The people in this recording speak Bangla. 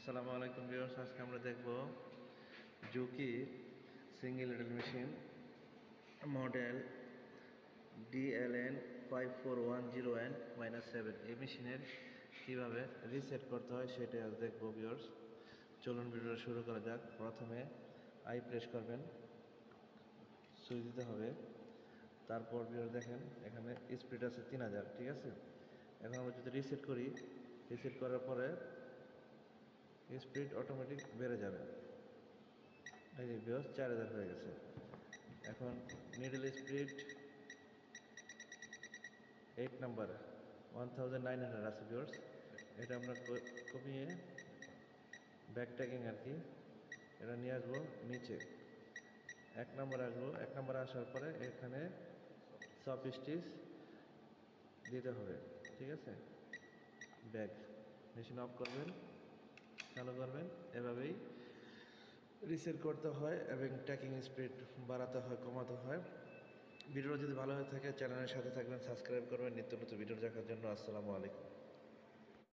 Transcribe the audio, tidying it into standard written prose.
আসসালামু আলাইকুম ভিউয়ার্স, আজকে আমরা দেখব Juki single little machine model DLN54101-7 এই মেশিনের কীভাবে রিসেট করতে হয় সেটা আজ দেখব ভিউয়ার্স। চলুন ভিডিওটা শুরু করা যাক। প্রথমে আই প্রেস করবেন, সুইচ দিতে হবে। তারপর ভিউয়ার্স দেখেন এখানে স্পিড আছে 3000, ঠিক আছে। এখন আমরা যদি রিসেট করি, রিসেট করার পরে স্পিড অটোমেটিক বেড়ে যাবে। এই যে ভিউয়ার্স 4000 হয়ে গেছে। এখন নিডল স্পিড 8 নাম্বার 1900 আছে ভিউয়ার্স। এটা আমরা কমিয়ে ব্যাক ট্যাগিং আর কি এটা নিয়ে আসবো নিচে 1 নাম্বার আসবো। 1 নাম্বার আসার পরে এখানে সব স্টিচ দিতে হবে, ঠিক আছে। ব্যাক মেশিন অফ করবেন, চালু করবেন। এভাবেই রিসেট করতে হয় এবং ট্র্যাকিং স্পিড বাড়াতে হয়, কমাতে হয়। ভিডিওটা যদি ভালো হয়ে থাকে চ্যানেলের সাথে থাকবেন, সাবস্ক্রাইব করবেন নিত্য নতুন ভিডিও দেখার জন্য। আসসালামু আলাইকুম।